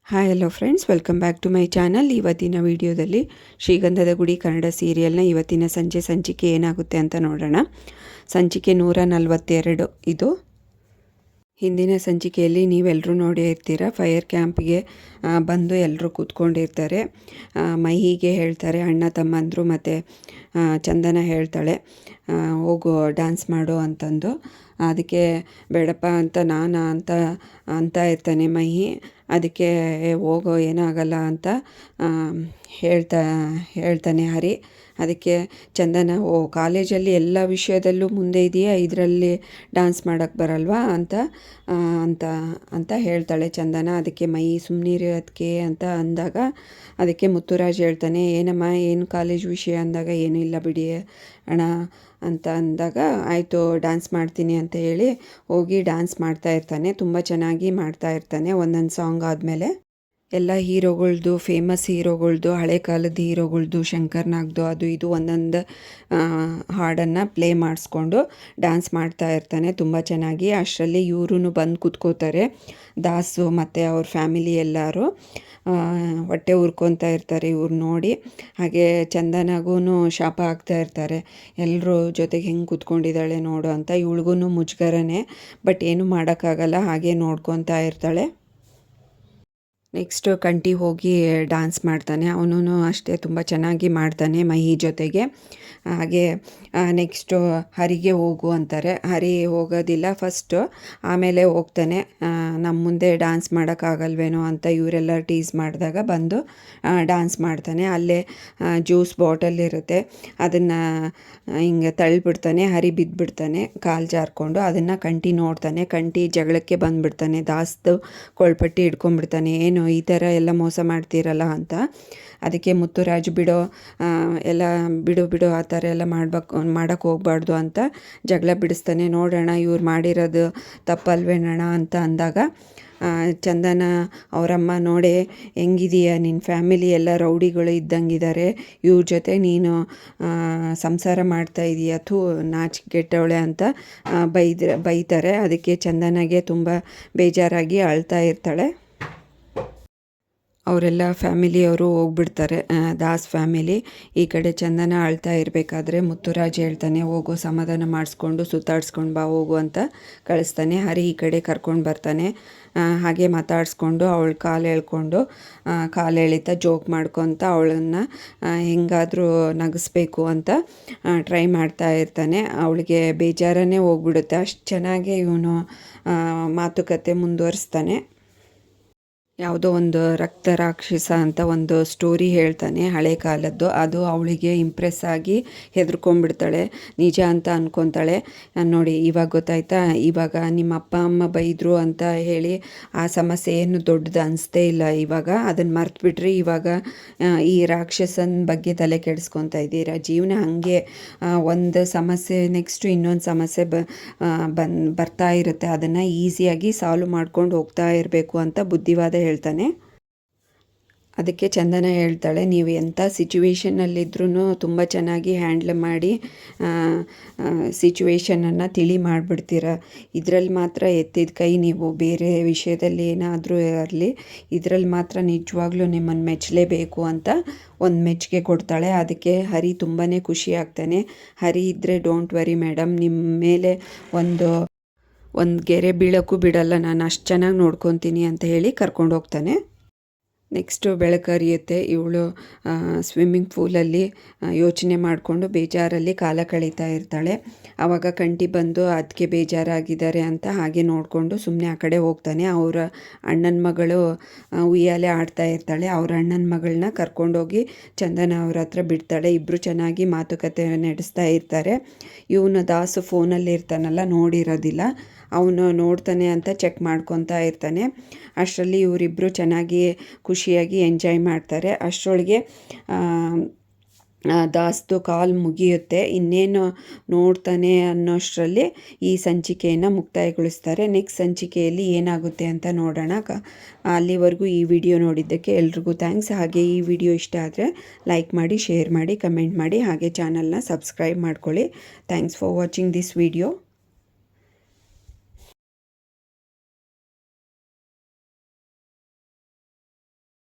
Hi hello friends, welcome back to my channel. ಇವತ್ತಿನ ವಿಡಿಯೋದಲ್ಲಿ ಶ್ರೀಗಂಧದ ಗುಡಿ ಕನ್ನಡ ಸೀರಿಯಲ್ನ ಇವತ್ತಿನ ಸಂಚಿಕೆ ಏನಾಗುತ್ತೆ ಅಂತ ನೋಡೋಣ. ಸಂಚಿಕೆ 142 ಇದು. ಹಿಂದಿನ ಸಂಚಿಕೆಯಲ್ಲಿ ನೀವೆಲ್ಲರೂ ನೋಡೇ ಇರ್ತೀರ. ಫೈರ್ ಕ್ಯಾಂಪ್ಗೆ ಬಂದು ಎಲ್ಲರೂ ಕೂತ್ಕೊಂಡಿರ್ತಾರೆ. ಮಹಿಗೆ ಹೇಳ್ತಾರೆ, ಅಣ್ಣ ತಮ್ಮಂದರು ಮತ್ತು ಚಂದನ ಹೇಳ್ತಾಳೆ ಹೋಗು ಡ್ಯಾನ್ಸ್ ಮಾಡು ಅಂತಂದು. ಅದಕ್ಕೆ ಬೇಡಪ್ಪ ಅಂತ ನಾನು ಅಂತ ಇರ್ತಾನೆ ಮಹಿ. ಅದಕ್ಕೆ ಹೋಗೋ ಏನಾಗಲ್ಲ ಅಂತ ಹೇಳ್ತಾನೆ ಹರಿ. ಅದಕ್ಕೆ ಚಂದನ ಕಾಲೇಜಲ್ಲಿ ಎಲ್ಲ ವಿಷಯದಲ್ಲೂ ಮುಂದೆ ಇದೆಯಾ, ಇದರಲ್ಲಿ ಡ್ಯಾನ್ಸ್ ಮಾಡೋಕ್ಕೆ ಬರಲ್ವಾ ಅಂತ ಅಂತ ಅಂತ ಹೇಳ್ತಾಳೆ ಚಂದನ. ಅದಕ್ಕೆ ಮೈ ಸುಮ್ಮನಿರಿ ಅದಕ್ಕೆ ಅಂತ ಅಂದಾಗ ಅದಕ್ಕೆ ಮುತ್ತುರಾಜ್ ಹೇಳ್ತಾನೆ, ಏನಮ್ಮ ಏನು ಕಾಲೇಜ್ ವಿಷಯ ಅಂದಾಗ ಏನೂ ಇಲ್ಲ ಬಿಡಿ ಅಣ್ಣ ಅಂತ ಅಂದಾಗ ಆಯಿತು ಡ್ಯಾನ್ಸ್ ಮಾಡ್ತೀನಿ ಅಂತ ಹೇಳಿ ಹೋಗಿ ಡ್ಯಾನ್ಸ್ ಮಾಡ್ತಾ ಇರ್ತಾನೆ. ತುಂಬ ಚೆನ್ನಾಗಿ ಮಾಡ್ತಾ ಇರ್ತಾನೆ. ಒಂದೊಂದು ಸಾಂಗ್ ಆದಮೇಲೆ ಎಲ್ಲ ಹೀರೋಗಳ್ದು, ಫೇಮಸ್ ಹೀರೋಗಳ್ದು, ಹಳೆ ಕಾಲದ ಹೀರೋಗಳ್ದು, ಶಂಕರ್ ನಾಗ್ದು ಅದು ಇದು ಒಂದೊಂದು ಹಾಡನ್ನು ಪ್ಲೇ ಮಾಡಿಸ್ಕೊಂಡು ಡ್ಯಾನ್ಸ್ ಮಾಡ್ತಾ ಇರ್ತಾನೆ ತುಂಬ ಚೆನ್ನಾಗಿ. ಅಷ್ಟರಲ್ಲಿ ಇವರು ಬಂದು ಕೂತ್ಕೋತಾರೆ, ದಾಸು ಮತ್ತು ಅವ್ರ ಫ್ಯಾಮಿಲಿ ಎಲ್ಲರೂ ಹೊಟ್ಟೆ ಉರ್ಕೊತಾ ಇರ್ತಾರೆ ಇವ್ರು ನೋಡಿ. ಹಾಗೆ ಚಂದನಗೂ ಶಾಪ ಆಗ್ತಾ ಇರ್ತಾರೆ, ಎಲ್ಲರೂ ಜೊತೆಗೆ ಹೆಂಗೆ ಕೂತ್ಕೊಂಡಿದ್ದಾಳೆ ನೋಡು ಅಂತ. ಇವಳಿಗೂ ಮುಜುಗರನೇ, ಬಟ್ ಏನೂ ಮಾಡೋಕ್ಕಾಗಲ್ಲ, ಹಾಗೆ ನೋಡ್ಕೊತಾ ಇರ್ತಾಳೆ. ನೆಕ್ಸ್ಟು ಕಂಠಿ ಹೋಗಿ ಡ್ಯಾನ್ಸ್ ಮಾಡ್ತಾನೆ. ಅವನು ಅಷ್ಟೇ ತುಂಬ ಚೆನ್ನಾಗಿ ಮಾಡ್ತಾನೆ ಮಹಿ ಜೊತೆಗೆ. ಹಾಗೆ ನೆಕ್ಸ್ಟು ಹರಿಗೆ ಹೋಗು ಅಂತಾರೆ. ಹರಿ ಹೋಗೋದಿಲ್ಲ ಫಸ್ಟು, ಆಮೇಲೆ ಹೋಗ್ತಾನೆ. ನಮ್ಮ ಮುಂದೆ ಡ್ಯಾನ್ಸ್ ಮಾಡೋಕ್ಕಾಗಲ್ವೇನೋ ಅಂತ ಇವರೆಲ್ಲ ಟೀಸ್ ಮಾಡಿದಾಗ ಬಂದು ಡ್ಯಾನ್ಸ್ ಮಾಡ್ತಾನೆ. ಅಲ್ಲೇ ಜ್ಯೂಸ್ ಬಾಟಲ್ ಇರುತ್ತೆ, ಅದನ್ನು ಹಿಂಗೆ ತಳ್ಳಿಬಿಡ್ತಾನೆ. ಹರಿ ಬಿದ್ದುಬಿಡ್ತಾನೆ ಕಾಲು ಜಾರ್ಕೊಂಡು. ಅದನ್ನು ಕಂಠಿ ನೋಡ್ತಾನೆ. ಕಂಠಿ ಜಗಳಕ್ಕೆ ಬಂದುಬಿಡ್ತಾನೆ, ದಾಸ್ದು ಕೊಳ್ಪಟ್ಟಿ ಹಿಡ್ಕೊಂಡ್ಬಿಡ್ತಾನೆ, ಏನು ಈ ಥರ ಎಲ್ಲ ಮೋಸ ಮಾಡ್ತೀರಲ್ಲ ಅಂತ. ಅದಕ್ಕೆ ಮುತ್ತುರಾಜು ಬಿಡೋ ಎಲ್ಲ ಬಿಡು ಆ ಥರ ಎಲ್ಲ ಮಾಡೋಕ್ಕೆ ಹೋಗ್ಬಾರ್ದು ಅಂತ ಜಗಳ ಬಿಡಿಸ್ತಾನೆ. ನೋಡೋಣ ಇವ್ರು ಮಾಡಿರೋದು ತಪ್ಪಲ್ವೇನಣ್ಣ ಅಂತ ಅಂದಾಗ ಚಂದನ ಅವರಮ್ಮ ನೋಡಿ, ಹೆಂಗಿದೀಯ ನಿನ್ನ ಫ್ಯಾಮಿಲಿ ಎಲ್ಲ ರೌಡಿಗಳು ಇದ್ದಂಗಿದ್ದಾರೆ, ಇವ್ರ ಜೊತೆ ನೀನು ಸಂಸಾರ ಮಾಡ್ತಾ ಇದೀಯ, ಥೂ ನಾಚಿಕೆಟ್ಟವಳೆ ಅಂತ ಬೈತಾರೆ. ಅದಕ್ಕೆ ಚಂದನಗೆ ತುಂಬ ಬೇಜಾರಾಗಿ ಅಳ್ತಾ ಇರ್ತಾಳೆ. ಅವರೆಲ್ಲ ಫ್ಯಾಮಿಲಿಯವರು ಹೋಗ್ಬಿಡ್ತಾರೆ, ದಾಸ್ ಫ್ಯಾಮಿಲಿ. ಈ ಕಡೆ ಚಂದನ ಅಳ್ತಾ ಇರಬೇಕಾದ್ರೆ ಮುತ್ತುರಾಜ್ ಹೇಳ್ತಾನೆ, ಹೋಗು ಸಮಾಧಾನ ಮಾಡಿಸ್ಕೊಂಡು ಸುತ್ತಾಡ್ಸ್ಕೊಂಡು ಬಾ ಹೋಗು ಅಂತ ಕಳಿಸ್ತಾನೆ. ಹರಿ ಈ ಕಡೆ ಕರ್ಕೊಂಡು ಬರ್ತಾನೆ. ಹಾಗೆ ಮಾತಾಡಿಸ್ಕೊಂಡು ಅವಳ ಕಾಲು ಎಳಿತಾ ಜೋಕ್ ಮಾಡ್ಕೊತ ಅವಳನ್ನು ಹೆಂಗಾದರೂ ನಗಿಸ್ಬೇಕು ಅಂತ ಟ್ರೈ ಮಾಡ್ತಾ ಇರ್ತಾನೆ. ಅವಳಿಗೆ ಬೇಜಾರನ್ನೇ ಹೋಗ್ಬಿಡುತ್ತೆ, ಅಷ್ಟು ಚೆನ್ನಾಗಿ ಇವನು ಮಾತುಕತೆ ಮುಂದುವರಿಸ್ತಾನೆ. ಯಾವುದೋ ಒಂದು ರಕ್ತ ರಾಕ್ಷಸ ಅಂತ ಒಂದು ಸ್ಟೋರಿ ಹೇಳ್ತಾನೆ ಹಳೆ ಕಾಲದ್ದು. ಅದು ಅವಳಿಗೆ ಇಂಪ್ರೆಸ್ ಆಗಿ ಹೆದರ್ಕೊಂಡ್ಬಿಡ್ತಾಳೆ, ನಿಜ ಅಂತ ಅಂದ್ಕೊತಾಳೆ. ನೋಡಿ ಇವಾಗ ಗೊತ್ತಾಯ್ತಾ, ಇವಾಗ ನಿಮ್ಮ ಅಪ್ಪ ಅಮ್ಮ ಬೈದರು ಅಂತ ಹೇಳಿ ಆ ಸಮಸ್ಯೆ ಏನು ದೊಡ್ಡದು ಅನಿಸ್ತೇ ಇಲ್ಲ, ಇವಾಗ ಅದನ್ನು ಮರ್ತುಬಿಟ್ರಿ, ಇವಾಗ ಈ ರಾಕ್ಷಸನ ಬಗ್ಗೆ ತಲೆ ಕೆಡಿಸ್ಕೊತಾ ಇದ್ದೀರಾ. ಜೀವನ ಹಾಗೆ ಒಂದು ಸಮಸ್ಯೆ ನೆಕ್ಸ್ಟು ಇನ್ನೊಂದು ಸಮಸ್ಯೆ ಬರ್ತಾ ಇರುತ್ತೆ, ಅದನ್ನು ಈಸಿಯಾಗಿ ಸಾಲ್ವ್ ಮಾಡ್ಕೊಂಡು ಹೋಗ್ತಾ ಇರಬೇಕು ಅಂತ ಬುದ್ಧಿವಾದ ಹೇಳ್ತಾನೆ. ಅದಕ್ಕೆ ಚಂದನ ಹೇಳ್ತಾಳೆ, ನೀವು ಎಂಥ ಸಿಚುವೇಷನ್ನಲ್ಲಿದ್ರೂ ತುಂಬ ಚೆನ್ನಾಗಿ ಹ್ಯಾಂಡ್ಲ್ ಮಾಡಿ ಸಿಚುವೇಷನನ್ನು ತಿಳಿ ಮಾಡಿಬಿಡ್ತೀರ. ಇದರಲ್ಲಿ ಮಾತ್ರ ಎತ್ತಿದ ಕೈ ನೀವು, ಬೇರೆ ವಿಷಯದಲ್ಲಿ ಏನಾದರೂ ಇರಲಿ, ಇದರಲ್ಲಿ ಮಾತ್ರ ನಿಜವಾಗ್ಲೂ ನಿಮ್ಮನ್ನು ಮೆಚ್ಚಲೇಬೇಕು ಅಂತ ಒಂದು ಮೆಚ್ಚುಗೆ ಕೊಡ್ತಾಳೆ. ಅದಕ್ಕೆ ಹರಿ ತುಂಬಾ ಖುಷಿ ಆಗ್ತಾನೆ. ಹರಿ ಇದ್ದರೆ ಡೋಂಟ್ ವರಿ ಮೇಡಮ್, ನಿಮ್ಮ ಮೇಲೆ ಒಂದು ಗೆರೆ ಬೀಳೋಕ್ಕೂ ಬಿಡಲ್ಲ, ನಾನು ಅಷ್ಟು ಚೆನ್ನಾಗಿ ನೋಡ್ಕೊತೀನಿ ಅಂತ ಹೇಳಿ ಕರ್ಕೊಂಡು ಹೋಗ್ತಾನೆ. ನೆಕ್ಸ್ಟು ಬೆಳಕರಿಯುತ್ತೆ. ಇವಳು ಸ್ವಿಮ್ಮಿಂಗ್ ಪೂಲಲ್ಲಿ ಯೋಚನೆ ಮಾಡಿಕೊಂಡು ಬೇಜಾರಲ್ಲಿ ಕಾಲ ಕಳೀತಾ ಇರ್ತಾಳೆ. ಆವಾಗ ಕಂಠಿ ಬಂದು ಅದಕ್ಕೆ ಬೇಜಾರಾಗಿದ್ದಾರೆ ಅಂತ ಹಾಗೆ ನೋಡಿಕೊಂಡು ಸುಮ್ಮನೆ ಆ ಕಡೆ ಹೋಗ್ತಾನೆ. ಅವರ ಅಣ್ಣನ ಮಗಳು ಉಯ್ಯಾಲೆ ಆಡ್ತಾ ಇರ್ತಾಳೆ. ಅವ್ರ ಅಣ್ಣನ ಮಗಳನ್ನ ಕರ್ಕೊಂಡೋಗಿ ಚಂದನ ಅವ್ರ ಹತ್ರ ಬಿಡ್ತಾಳೆ. ಇಬ್ಬರು ಚೆನ್ನಾಗಿ ಮಾತುಕತೆ ನಡೆಸ್ತಾ ಇರ್ತಾರೆ. ಇವನು ದಾಸು ಫೋನಲ್ಲಿ ಇರ್ತಾನಲ್ಲ, ನೋಡಿರೋದಿಲ್ಲ, ಅವನು ನೋಡ್ತಾನೆ ಅಂತ ಚೆಕ್ ಮಾಡ್ಕೊತಾ ಇರ್ತಾನೆ. ಅಷ್ಟರಲ್ಲಿ ಇವರಿಬ್ಬರು ಚೆನ್ನಾಗಿ ಖುಷಿಯಾಗಿ ಎಂಜಾಯ್ ಮಾಡ್ತಾರೆ. ಅಷ್ಟರೊಳಗೆ ದಾಸ್ದು ಕಾಲು ಮುಗಿಯುತ್ತೆ. ಇನ್ನೇನು ನೋಡ್ತಾನೆ ಅನ್ನೋಷ್ಟರಲ್ಲಿ ಈ ಸಂಚಿಕೆಯನ್ನು ಮುಕ್ತಾಯಗೊಳಿಸ್ತಾರೆ. ನೆಕ್ಸ್ಟ್ ಸಂಚಿಕೆಯಲ್ಲಿ ಏನಾಗುತ್ತೆ ಅಂತ ನೋಡೋಣ. ಅಲ್ಲಿವರೆಗೂ ಈ ವಿಡಿಯೋ ನೋಡಿದ್ದಕ್ಕೆ ಎಲ್ರಿಗೂ ಥ್ಯಾಂಕ್ಸ್. ಹಾಗೆ ಈ ವಿಡಿಯೋ ಇಷ್ಟ ಆದರೆ ಲೈಕ್ ಮಾಡಿ, ಶೇರ್ ಮಾಡಿ, ಕಮೆಂಟ್ ಮಾಡಿ, ಹಾಗೆ ಚಾನಲ್ನ ಸಬ್ಸ್ಕ್ರೈಬ್ ಮಾಡ್ಕೊಳ್ಳಿ. Thanks for watching this video.